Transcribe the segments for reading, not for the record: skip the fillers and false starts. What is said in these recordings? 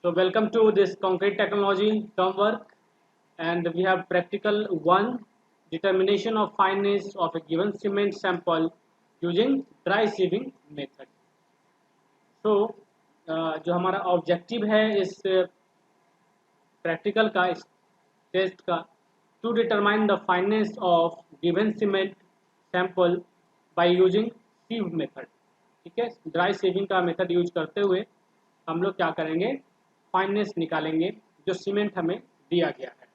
So welcome to this concrete technology term work, and we have practical one, determination of fineness of a given cement sample using dry sieving method. So जो हमारा objective है इस practical का, इस test का, to determine the fineness of given cement sample by using sieve method. ठीक है, dry sieving का मेथड यूज करते हुए हम लोग क्या करेंगे, फाइनेस निकालेंगे जो सीमेंट हमें दिया गया है।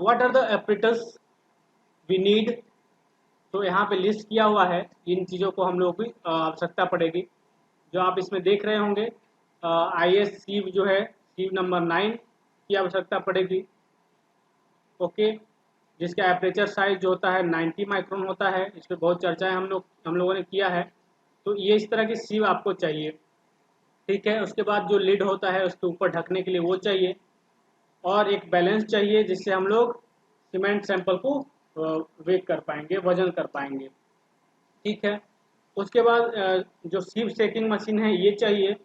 What are the apparatus we need. तो यहाँ पे लिस्ट किया हुआ है, इन चीज़ों को हम लोग की आवश्यकता पड़ेगी। जो आप इसमें देख रहे होंगे, IS सीव जो है, सीव नंबर 9 की आवश्यकता पड़ेगी। ओके, जिसका एपरेचर साइज जो होता है 90 माइक्रोन होता है। इस पर बहुत चर्चाएं हम लोगों ने किया है। तो ये इस तरह की सीव आपको चाहिए। ठीक है, उसके बाद जो लिड होता है उसके ऊपर ढकने के लिए वो चाहिए, और एक बैलेंस चाहिए जिससे हम लोग सीमेंट सैंपल को वेट कर पाएंगे, वजन कर पाएंगे। ठीक है, उसके बाद जो सीव सेटिंग मशीन है ये चाहिए,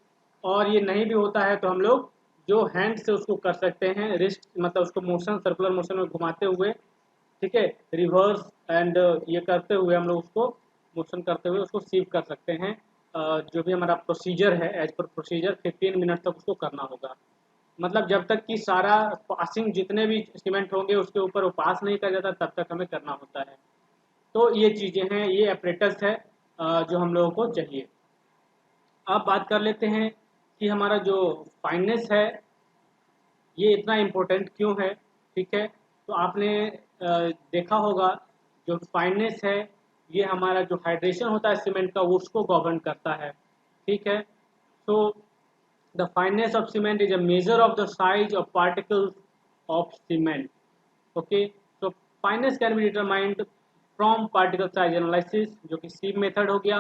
और ये नहीं भी होता है तो हम लोग जो हैंड से उसको कर सकते हैं, रिस्ट मतलब उसको मोशन, सर्कुलर मोशन में घुमाते हुए, ठीक है, रिवर्स एंड ये करते हुए हम लोग उसको मोशन करते हुए उसको सीव कर सकते हैं। जो भी हमारा प्रोसीजर है, एज पर प्रोसीजर 15 मिनट तक उसको करना होगा। मतलब जब तक कि सारा पासिंग जितने भी सीमेंट होंगे उसके ऊपर वो पास नहीं कर जाता तब तक हमें करना होता है। तो ये चीज़ें हैं, ये एपरेटस है जो हम लोगों को चाहिए। अब बात कर लेते हैं कि हमारा जो फाइननेस है ये इतना इम्पोर्टेंट क्यों है। ठीक है, तो आपने देखा होगा जो फाइननेस है ये हमारा जो हाइड्रेशन होता है सीमेंट का वो उसको गवर्न करता है। ठीक है, तो the fineness of cement is a measure of the size of particles of cement. Okay, तो fineness can be determined from particle size analysis जो कि सीव मेथड हो गया,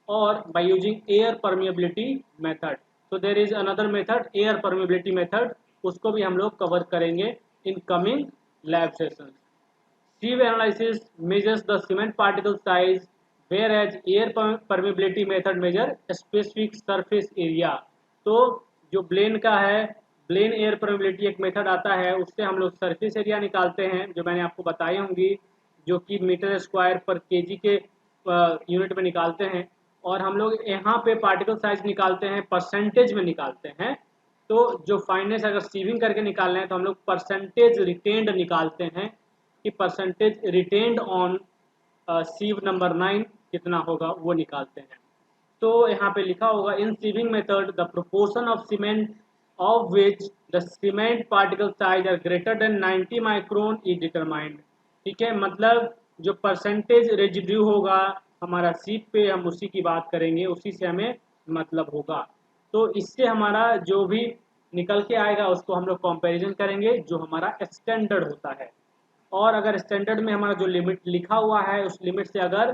और by using air permeability method. तो there is another method, air permeability method, उसको भी हम लोग कवर करेंगे in coming lab sessions. Sieve analysis measures the cement particle size, whereas air permeability method measure specific surface area। तो जो ब्लेन का है, ब्लेन एयर परमेबिलिटी एक मेथड आता है, उससे हम लोग सरफेस एरिया निकालते हैं जो मैंने आपको बताई होंगी, जो कि मीटर स्क्वायर पर केजी के यूनिट में निकालते हैं। और हम लोग यहाँ पे पार्टिकल साइज निकालते हैं, परसेंटेज में निकालते हैं। तो जो फाइननेस अगर सीविंग करके निकालना है तो हम लोग परसेंटेज रिटेन्ड निकालते हैं कि परसेंटेज रिटेन्ड ऑन सीव नंबर 9 कितना होगा वो निकालते हैं। तो यहाँ पे लिखा होगा, in sieving method the proportion of cement of which the cement particle size are greater than 90 micron is determined. ठीक है, मतलब जो परसेंटेज रेजिड्यू होगा हमारा सीप पे, हम उसी की बात करेंगे, उसी से हमें मतलब होगा। तो इससे हमारा जो भी निकल के आएगा उसको हम लोग कंपैरिजन करेंगे जो हमारा स्टैंडर्ड होता है। और अगर स्टैंडर्ड में हमारा जो लिमिट लिखा हुआ है उस लिमिट से अगर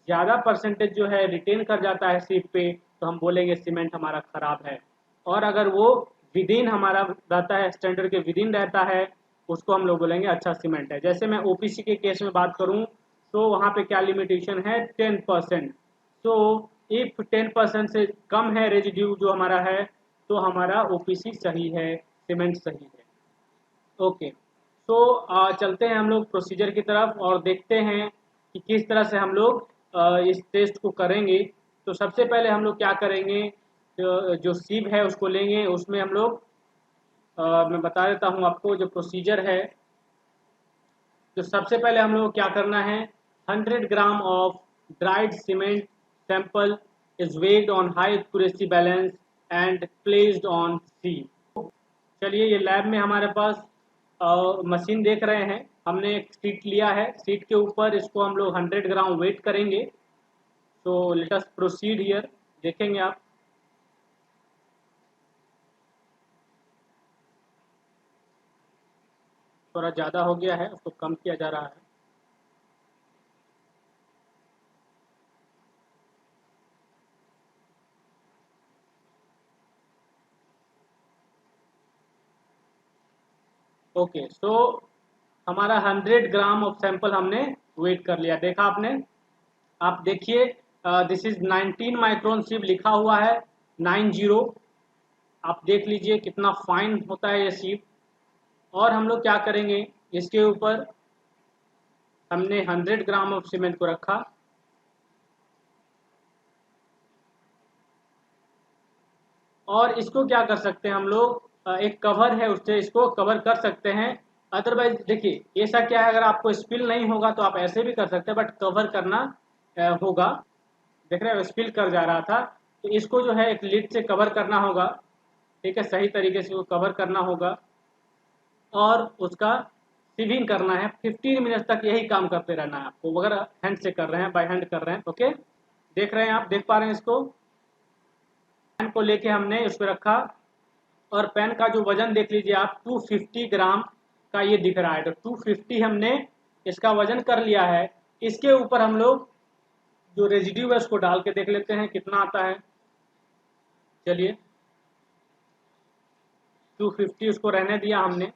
ज़्यादा परसेंटेज जो है रिटेन कर जाता है सीप पे, तो हम बोलेंगे सीमेंट हमारा ख़राब है। और अगर वो विद इन हमारा रहता है, स्टैंडर्ड के विद इन रहता है, उसको हम लोग बोलेंगे अच्छा सीमेंट है। जैसे मैं OPC के केस में बात करूँ तो वहाँ पे क्या लिमिटेशन है, 10%। तो इफ 10% से कम है रेजिड्यू जो हमारा है तो हमारा OPC सही है, सीमेंट सही है। ओके, तो चलते हैं हम लोग प्रोसीजर की तरफ और देखते हैं कि किस तरह से हम लोग इस टेस्ट को करेंगे। तो सबसे पहले हम लोग क्या करेंगे, जो सीव है उसको लेंगे, उसमें हम लोग मैं बता देता हूँ आपको जो प्रोसीजर है। तो सबसे पहले हम लोग क्या करना है, 100 gram of dried cement sample is weighed on high accuracy balance and placed on sieve. चलिए, ये लैब में हमारे पास मशीन देख रहे हैं, हमने एक सीट लिया है, सीट के ऊपर इसको हम लोग 100 ग्राम वेट करेंगे। तो लेट अस प्रोसीड हियर, देखेंगे आप। थोड़ा ज़्यादा हो गया है, उसको कम किया जा रहा है। ओके, सो हमारा 100 ग्राम ऑफ सैंपल हमने वेट कर लिया, देखा आपने। आप देखिए, दिस इज 19 माइक्रोन सिर्फ लिखा हुआ है, 90। आप देख लीजिए कितना फाइन होता है ये सीप। और हम लोग क्या करेंगे, इसके ऊपर हमने 100 ग्राम ऑफ सीमेंट को रखा और इसको क्या कर सकते हैं हम लोग, एक कवर है उससे इसको कवर कर सकते हैं। अदरवाइज देखिए ऐसा क्या है, अगर आपको स्पिल नहीं होगा तो आप ऐसे भी कर सकते हैं, बट कवर करना होगा। देख रहे हो स्पिल कर जा रहा था, तो इसको जो है एक लिड से कवर करना होगा। ठीक है, सही तरीके से वो कवर करना होगा और उसका सीविंग करना है। 15 मिनट तक यही काम करते रहना है आपको, अगर हैंड से कर रहे हैं, बाय हैंड कर रहे हैं। ओके, देख रहे हैं आप, देख पा रहे हैं इसको। पेन को लेके हमने उस पर रखा और पेन का जो वजन देख लीजिए आप, 250 ग्राम का ये दिख रहा है। तो 250 हमने इसका वजन कर लिया है। इसके ऊपर हम लोग जो रेजिड्यू है उसको डाल के देख लेते हैं कितना आता है। चलिए 250 उसको रहने दिया हमने।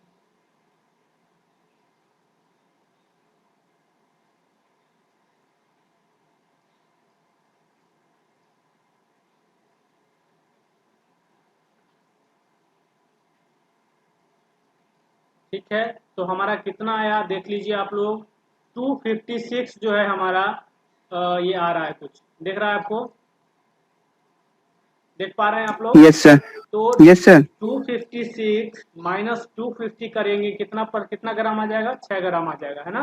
ठीक है, तो हमारा कितना आया देख लीजिए आप लोग। 256 जो है हमारा ये आ रहा है, कुछ दिख रहा है आपको, देख पा रहे हैं आप लोग। Yes sir. तो यस सर। 256 माइनस 250 करेंगे कितना, पर कितना ग्राम आ जाएगा, 6 ग्राम आ जाएगा, है ना।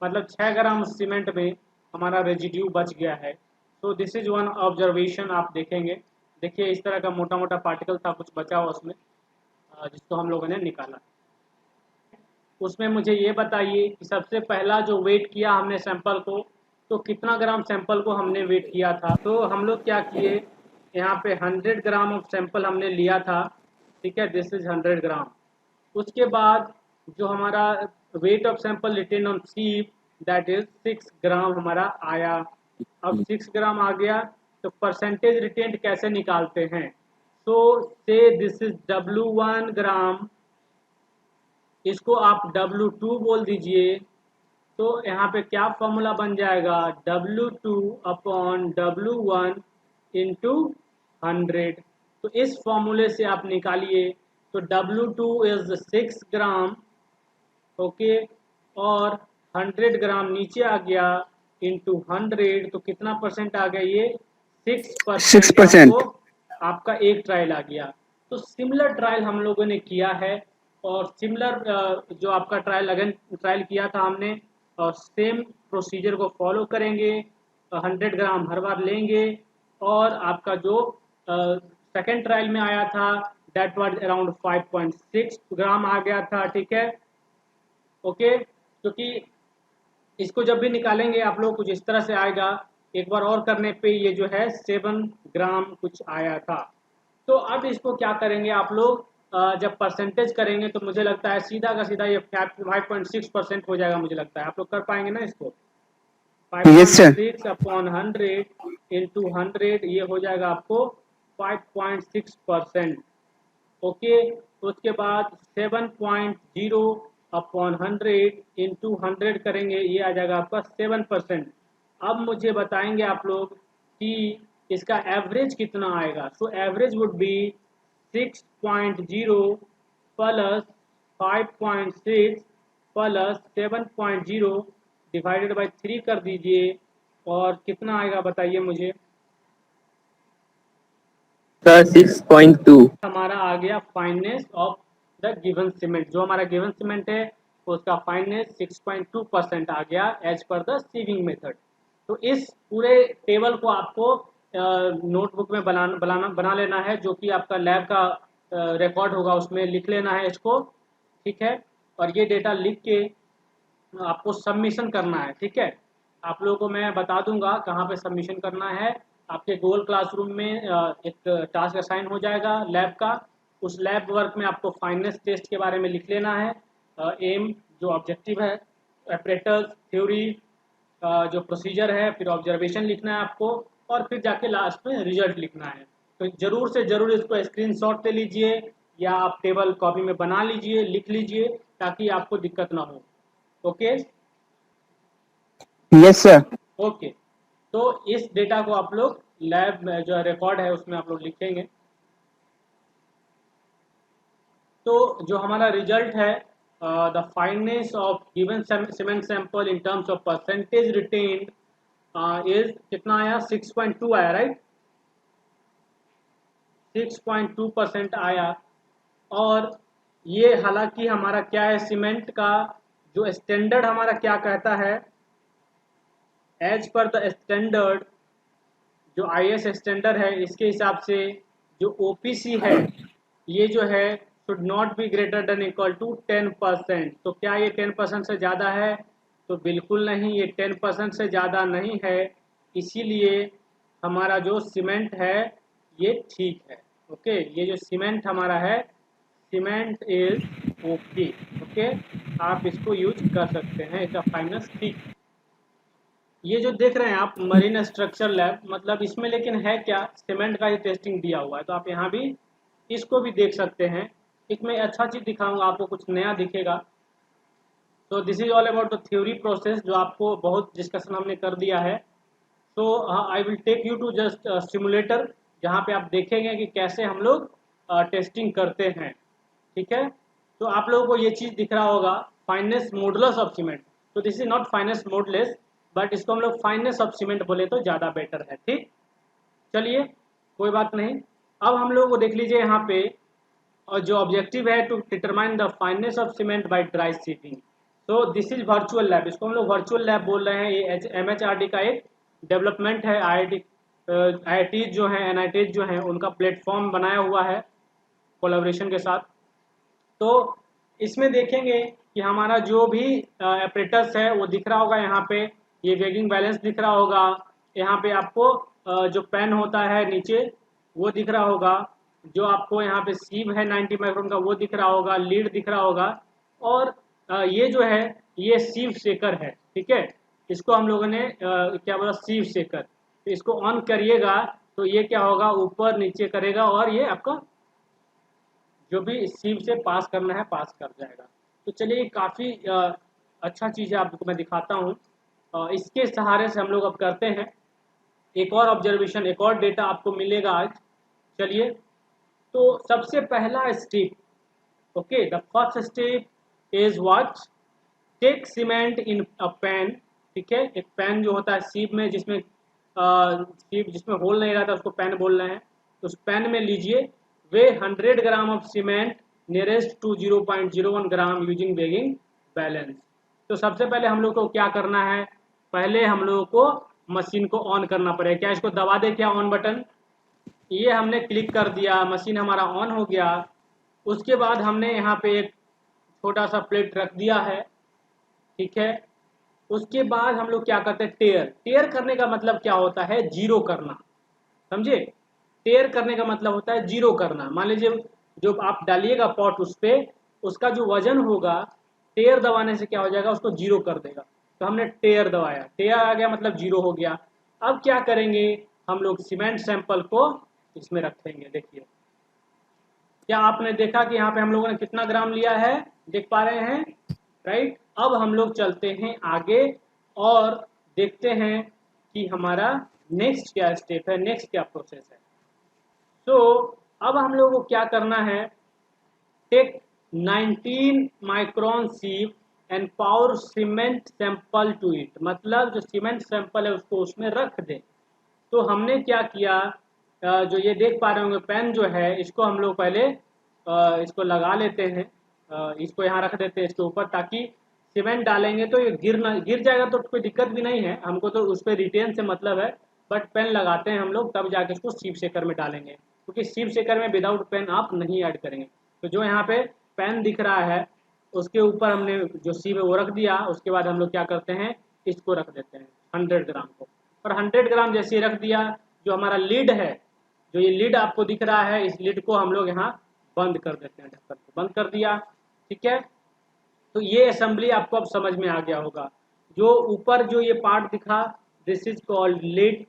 मतलब 6 ग्राम सीमेंट में हमारा रेजिड्यू बच गया है। तो दिस इज वन ऑब्जर्वेशन आप देखेंगे। देखिए इस तरह का मोटा मोटा पार्टिकल था कुछ बचा हुआ उसमें, जिसको हम लोगों ने निकाला। उसमें मुझे ये बताइए कि सबसे पहला जो वेट किया हमने सैंपल को, तो कितना ग्राम सैंपल को हमने वेट किया था। तो हम लोग क्या किए, यहाँ पे 100 ग्राम ऑफ सैंपल हमने लिया था। ठीक है, दिस इज 100 ग्राम। उसके बाद जो हमारा weight of sample retain on sieve, that is 6 gram हमारा आया। अब 6 ग्राम आ गया, तो परसेंटेज रिटेंट कैसे निकालते हैं। सो से दिस इज W1 ग्राम, इसको आप W2 बोल दीजिए। तो यहाँ पे क्या फॉर्मूला बन जाएगा, W2 अपॉन W1 इंटू 100। तो इस फॉर्मूले से आप निकालिए। तो W2 इज 6 ग्राम, ओके, और 100 ग्राम नीचे आ गया इंटू 100, तो कितना परसेंट आ गया ये, 6% 6%। आपको, आपका एक ट्रायल आ गया। तो सिमिलर ट्रायल हम लोगों ने किया है और सिमिलर जो आपका ट्रायल अगेन ट्रायल किया था हमने, और सेम प्रोसीजर को फॉलो करेंगे। 100 ग्राम हर बार लेंगे और आपका जो सेकेंड ट्रायल में आया था दैट वाज अराउंड 5.6 ग्राम आ गया था। ठीक है, ओके, क्योंकि इसको जब भी निकालेंगे आप लोग कुछ इस तरह से आएगा। एक बार और करने पे ये जो है 7 ग्राम कुछ आया था। तो अब इसको क्या करेंगे आप लोग, जब परसेंटेज करेंगे तो मुझे लगता है सीधा का सीधा ये 5.6% हो जाएगा। मुझे लगता है आप लोग कर पाएंगे ना इसको। Yes sir. 5.6 अपॉन 100 इंटू 100, ये हो जाएगा आपको 5.6%। ओके, तो उसके बाद 7.0 अपॉन 100 इंटू 100 करेंगे, ये आ जाएगा आपका 7%। अब मुझे बताएंगे आप लोग कि इसका एवरेज कितना आएगा। So average would be 6.0 plus 5.6 plus 7.0 divided by 3 कर दीजिए, और कितना आएगा बताइए मुझे। सर 6.2। हमारा आ गया fineness of the given cement, जो हमारा गिवन सीमेंट है उसका फाइननेस 6.2% आ गया as per the sieving method. तो इस पूरे टेबल को आपको नोटबुक में बना लेना है, जो कि आपका लैब का रिकॉर्ड होगा उसमें लिख लेना है इसको। ठीक है, और ये डेटा लिख के आपको सबमिशन करना है। ठीक है, आप लोगों को मैं बता दूंगा कहाँ पे सबमिशन करना है। आपके गूगल क्लासरूम में एक टास्क असाइन हो जाएगा लैब का। उस लैब वर्क में आपको फाइनेंस टेस्ट के बारे में लिख लेना है, एम जो ऑब्जेक्टिव है, ऑपरेटर्स थ्योरी, जो प्रोसीजर है, फिर ऑब्जर्वेशन लिखना है आपको, और फिर जाके लास्ट में रिजल्ट लिखना है। तो जरूर से जरूर इसको स्क्रीनशॉट ले लीजिए या आप टेबल कॉपी में बना लीजिए, लिख लीजिए, ताकि आपको दिक्कत ना हो। Okay, yes sir. ओके, तो इस डेटा को आप लोग लैब में जो रिकॉर्ड है उसमें आप लोग लिखेंगे। तो जो हमारा रिजल्ट है, the fineness of given cement sample in terms of percentage retained is कितना आया, 6.2 आया, राइट, 6.2% आया। और ये हालांकि हमारा क्या है, सीमेंट का जो स्टैंडर्ड हमारा क्या कहता है, एज पर द स्टैंडर्ड, जो आईएस स्टैंडर्ड है इसके हिसाब से जो ओपीसी है ये जो है should not be greater than equal to 10%। तो क्या ये 10% से ज़्यादा है? तो बिल्कुल नहीं, ये 10% से ज़्यादा नहीं है। इसीलिए हमारा जो सीमेंट है ये ठीक है। ओके, ये जो सीमेंट हमारा है, सीमेंट इज ओके। ओके, आप इसको यूज कर सकते हैं, इसका फाइनेंस ठीक है। ये जो देख रहे हैं आप मरीन स्ट्रक्चर लैब, मतलब इसमें लेकिन है क्या, सीमेंट का ही टेस्टिंग दिया हुआ है, तो आप यहाँ भी इसको भी देख सकते हैं। इसमें अच्छा चीज़ दिखाऊंगा आपको, कुछ नया दिखेगा। तो this is all about the theory process, जो आपको बहुत डिस्कशन हमने कर दिया है। तो I will take you to just simulator, जहाँ पे आप देखेंगे कि कैसे हम लोग टेस्टिंग करते हैं। ठीक है, तो आप लोगों को ये चीज़ दिख रहा होगा, फाइनेस मॉडुलस ऑफ सीमेंट। तो this is not finance modulus, but इसको हम लोग फाइनेस ऑफ सीमेंट बोले तो ज़्यादा बेटर है। ठीक, चलिए कोई बात नहीं। अब हम लोगों को देख लीजिए यहाँ पे, और जो ऑब्जेक्टिव है to determine the fineness of cement by dry sieving. तो दिस इज वर्चुअल लैब, इसको हम लोग वर्चुअल लैब बोल रहे हैं। ये MHRD का एक डेवलपमेंट है। IIT जो है, NIT जो है, उनका प्लेटफॉर्म बनाया हुआ है कोलैबोरेशन के साथ। तो इसमें देखेंगे कि हमारा जो भी एपरेटस है वो दिख रहा होगा यहाँ पे, ये वेगिंग बैलेंस दिख रहा होगा। यहाँ पे आपको जो पेन होता है नीचे वो दिख रहा होगा, जो आपको यहाँ पे सीव है 90 माइक्रोन का वो दिख रहा होगा, लीड दिख रहा होगा। और ये जो है ये सीव शेकर है। ठीक है, इसको हम लोगों ने क्या बोला, सीव शेकर। तो इसको ऑन करिएगा तो ये क्या होगा, ऊपर नीचे करेगा और ये आपका जो भी सीव से पास करना है पास कर जाएगा। तो चलिए, काफ़ी अच्छा चीज़ है, आपको मैं दिखाता हूँ। इसके सहारे से हम लोग अब करते हैं एक और ऑब्जर्वेशन, एक और डेटा आपको मिलेगा आज। चलिए, तो सबसे पहला step, okay, the first step is what, take cement in a pan. ठीक है, एक पैन जो होता है सीप में, जिसमें सीप जिसमें होल नहीं रहता उसको पैन बोल रहे हैं। तो उस पैन में लीजिए, weigh 100 gram of cement nearest to 0.01 gram using weighing balance. तो सबसे पहले हम लोग को क्या करना है, पहले हम लोगों को मशीन को ऑन करना पड़ेगा। क्या इसको दबा दे, क्या ऑन बटन, ये हमने क्लिक कर दिया, मशीन हमारा ऑन हो गया। उसके बाद हमने यहाँ पे एक छोटा सा प्लेट रख दिया है। ठीक है, उसके बाद हम लोग क्या करते हैं, टेयर। टेयर करने का मतलब क्या होता है, जीरो करना, समझे। टेयर करने का मतलब होता है जीरो करना। मान लीजिए जो आप डालिएगा पॉट, उस पर उसका जो वजन होगा, टेयर दबाने से क्या हो जाएगा, उसको जीरो कर देगा। तो हमने टेयर दबाया, टेयर आ गया मतलब जीरो हो गया। अब क्या करेंगे, हम लोग सीमेंट सैंपल को इसमें रखेंगे। देखिए, क्या आपने देखा कि यहाँ पे हम लोगों ने कितना ग्राम लिया है, देख पा रहे हैं, राइट। अब हम लोग चलते हैं आगे और देखते हैं कि हमारा नेक्स्ट क्या स्टेप है, नेक्स्ट क्या प्रोसेस है। तो अब हम लोगों को क्या करना है, take 19 micron sieve and pour cement sample to it. मतलब जो सीमेंट सैंपल है उसको उसमें रख दें। तो हमने क्या किया, जो ये देख पा रहे होंगे पेन जो है, इसको हम लोग पहले इसको लगा लेते हैं। इसको यहाँ रख देते हैं इसके ऊपर, ताकि सीमेंट डालेंगे तो ये गिर जाएगा तो कोई दिक्कत भी नहीं है, हमको तो उस पर रिटेन से मतलब है। बट पेन लगाते हैं हम लोग तब जाके इसको सीव शेकर में डालेंगे, क्योंकि सीव शेकर में विदाउट पेन आप नहीं ऐड करेंगे। तो जो यहाँ पे पेन दिख रहा है उसके ऊपर हमने जो सीव है वो रख दिया। उसके बाद हम लोग क्या करते हैं, इसको रख देते हैं 100 ग्राम को। और 100 ग्राम जैसे रख दिया, जो हमारा लीड है, जो ये लीड आपको दिख रहा है, इस लीड को हम लोग यहाँ बंद कर देते हैं, ढक्कन को बंद कर दिया। ठीक है, तो ये असेंबली आपको अब समझ में आ गया होगा। जो ऊपर जो ये पार्ट दिखा, this is called lead.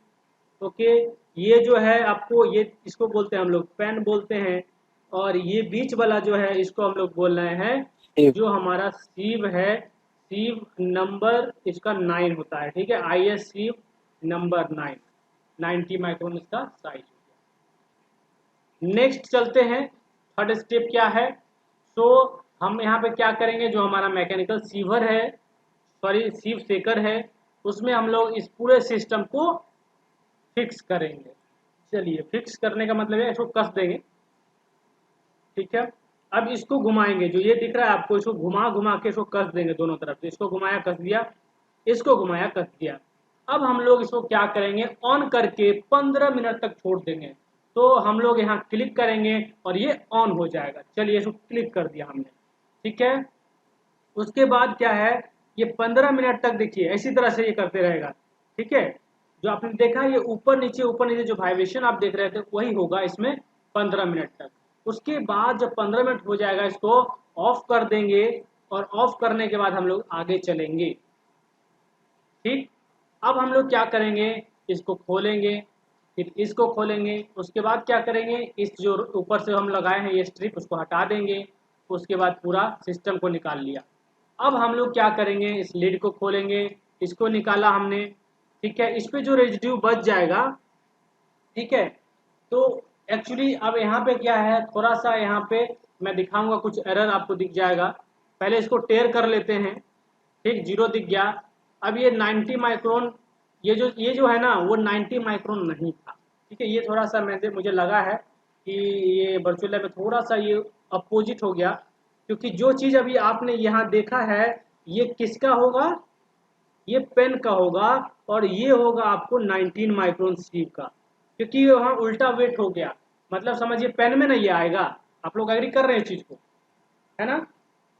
Okay, ये जो है आपको, ये इसको बोलते हैं हम लोग पेन बोलते हैं। और ये बीच वाला जो है इसको हम लोग बोल रहे हैं जो हमारा सीव है, सीव नंबर इसका 9 होता है। ठीक है, IS सीव नंबर 9, 90 माइक्रोन इसका साइज हो गया। नेक्स्ट चलते हैं, थर्ड स्टेप क्या है, तो हम यहाँ पे क्या करेंगे, जो हमारा मैकेनिकल सीवर है, सॉरी सीव सेकर है, उसमें हम लोग इस पूरे सिस्टम को फिक्स करेंगे। चलिए, फिक्स करने का मतलब है इसको कस देंगे, ठीक है। अब इसको घुमाएंगे, जो ये दिख रहा है आपको, इसको घुमा घुमा के इसको कस देंगे दोनों तरफ से। इसको घुमाया कस दिया, इसको घुमाया कस दिया। अब हम लोग इसको क्या करेंगे, ऑन करके 15 मिनट तक छोड़ देंगे। तो हम लोग यहाँ क्लिक करेंगे और ये ऑन हो जाएगा। चलिए, इसको क्लिक कर दिया हमने, ठीक है। उसके बाद क्या है, ये 15 मिनट तक देखिए इसी तरह से ये करते रहेगा, ठीक है। जो आपने देखा ये ऊपर नीचे जो वाइब्रेशन आप देख रहे थे वही होगा इसमें 15 मिनट तक। उसके बाद जब 15 मिनट हो जाएगा इसको ऑफ कर देंगे, और ऑफ करने के बाद हम लोग आगे चलेंगे, ठीक। अब हम लोग क्या करेंगे, इसको खोलेंगे, फिर इसको खोलेंगे। उसके बाद क्या करेंगे, इस जो ऊपर से हम लगाए हैं ये स्ट्रिप, उसको हटा देंगे। उसके बाद पूरा सिस्टम को निकाल लिया। अब हम लोग क्या करेंगे, इस लीड को खोलेंगे, इसको निकाला हमने, ठीक है। इस पे जो रेजिड्यू बच जाएगा, ठीक है। तो एक्चुअली अब यहाँ पे क्या है, थोड़ा सा यहाँ पे मैं दिखाऊंगा, कुछ एरर आपको दिख जाएगा। पहले इसको टेयर कर लेते हैं, ठीक, 0 दिख गया। अब ये 90 माइक्रोन, ये जो है ना वो 90 माइक्रोन नहीं था, ठीक है। ये थोड़ा सा मुझे लगा है कि ये वर्चुअल लैब में थोड़ा सा ये अपोजिट हो गया, क्योंकि जो चीज़ अभी आपने यहाँ देखा है ये किसका होगा, ये पेन का होगा, और ये होगा आपको 19 माइक्रोन स्टीव का, क्योंकि वहाँ उल्टा वेट हो गया। मतलब समझिए पेन में नहीं ये आएगा। आप लोग एग्री कर रहे हैं इस चीज़ को, है ना।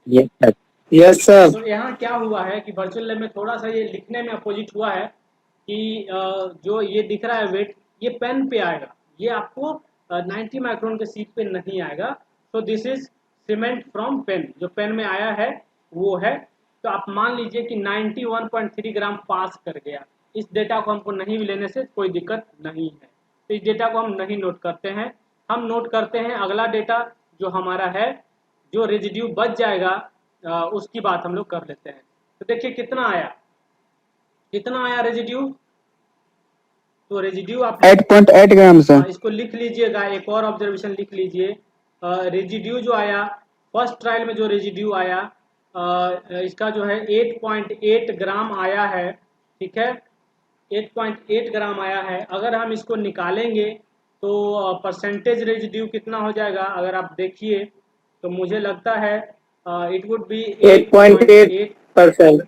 Yes, sir. Yes, sir. तो यहाँ क्या हुआ है कि वर्चुअल लैब में थोड़ा सा ये लिखने में अपोजिट हुआ है कि जो ये दिख रहा है वेट, ये पेन पे आएगा, ये आपको 90 माइक्रोन के सीट पे नहीं आएगा। तो this is cement from pan, जो पेन में आया है वो है। तो आप मान लीजिए कि 91.3 ग्राम पास कर गया। इस डेटा को हमको नहीं लेने से कोई दिक्कत नहीं है, तो इस डेटा को हम नहीं नोट करते हैं। हम नोट करते हैं अगला डेटा जो हमारा है, जो रेजिड्यू बच जाएगा उसकी बात हम लोग कर लेते हैं। तो देखिए कितना आया, कितना आया रेजिड्यू। तो रेजिड्यू आप 8.8 ग्राम, sir. इसको लिख लीजिएगा, एक और ऑब्जर्वेशन लिख लीजिए। रेजिड्यू जो आया फर्स्ट ट्रायल में, जो रेजिड्यू आया इसका जो है 8.8 ग्राम आया है, ठीक है। 8.8 ग्राम आया है। अगर हम इसको निकालेंगे तो परसेंटेज रेजिड्यू कितना हो जाएगा, अगर आप देखिए तो मुझे लगता है इट वुड बी 8.8। 8.8%.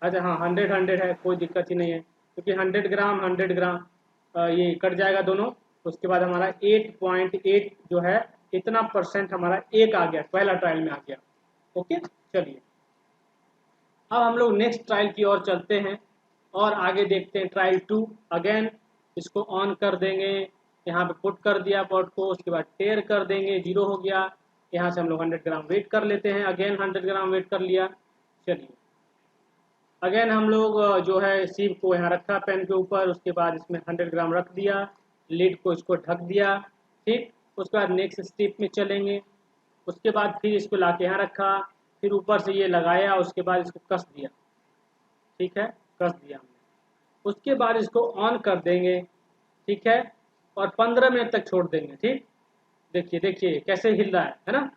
अच्छा हाँ, 100 है, कोई दिक्कत ही नहीं है, क्योंकि 100 ग्राम ये कट जाएगा दोनों। उसके बाद हमारा 8.8 जो है, इतना परसेंट हमारा एक आ गया, पहला ट्रायल में आ गया। ओके, चलिए अब हम लोग नेक्स्ट ट्रायल की ओर चलते हैं और आगे देखते हैं ट्रायल 2। अगेन इसको ऑन कर देंगे, यहाँ पे पुट कर दिया पॉट को, उसके बाद टेयर कर देंगे, 0 हो गया। यहाँ से हम लोग 100 ग्राम वेट कर लेते हैं, अगेन 100 ग्राम वेट कर लिया। चलिए अगेन हम लोग जो है सीव को यहाँ रखा पेन के ऊपर, उसके बाद इसमें 100 ग्राम रख दिया, लिड को इसको ढक दिया, ठीक। उसके बाद नेक्स्ट स्टेप में चलेंगे। उसके बाद फिर इसको ला के यहाँ रखा, फिर ऊपर से ये लगाया, उसके बाद इसको कस दिया, ठीक है, कस दिया हमने। उसके बाद इसको ऑन कर देंगे, ठीक है, और 15 मिनट तक छोड़ देंगे, ठीक। देखिए देखिए कैसे हिल रहा है ना।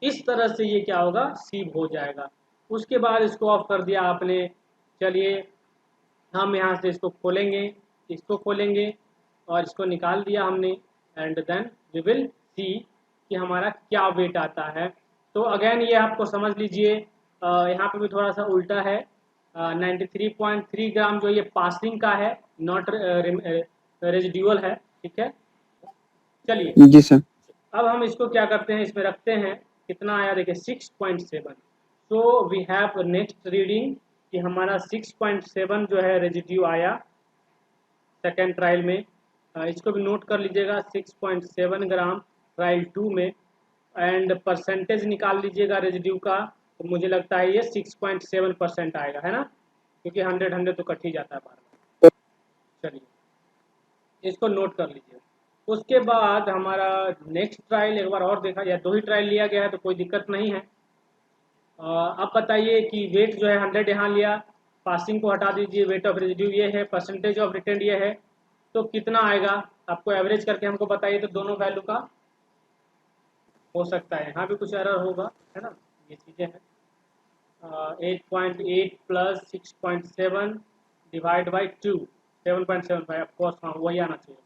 इस तरह से ये क्या होगा, सीव हो जाएगा। उसके बाद इसको ऑफ कर दिया आपने। चलिए हम यहाँ से इसको खोलेंगे, इसको खोलेंगे और इसको निकाल दिया हमने, and then we will see कि हमारा क्या वेट आता है। तो अगेन ये आपको समझ लीजिए, यहाँ पे भी थोड़ा सा उल्टा है। 93.3 ग्राम जो ये पासिंग का है, नॉट रेजिड्यूअल है, ठीक है। चलिए जी, सर. अब हम इसको क्या करते हैं, इसमें रखते हैं। कितना आया देखिए 6.7। So we have next reading कि हमारा 6.7 जो है रेजिड्यू आया सेकेंड ट्रायल में। इसको भी नोट कर लीजिएगा, 6.7 ग्राम ट्रायल 2 में। एंड परसेंटेज निकाल लीजिएगा रेजिड्यू का, तो मुझे लगता है ये 6.7% आएगा, है ना, क्योंकि 100 तो कट ही जाता है बार बार। चलिए इसको नोट कर लीजिए। उसके बाद हमारा नेक्स्ट ट्रायल एक बार और देखा, या 2 ही ट्रायल लिया गया है तो कोई दिक्कत नहीं है। अब बताइए कि वेट जो है 100 यहाँ लिया, पासिंग को हटा दीजिए, वेट ऑफ रेजिड्यू ये है, परसेंटेज ऑफ रिटेंड ये है, तो कितना आएगा आपको एवरेज करके हमको बताइए तो दोनों वैल्यू का। हो सकता है यहाँ भी कुछ एरर होगा, है ना, ये चीज़ें हैं। 8.8 प्लस 6.7 डिवाइड बाई 2, 7.75, ऑफकोर्स हाँ वही आना चाहिए।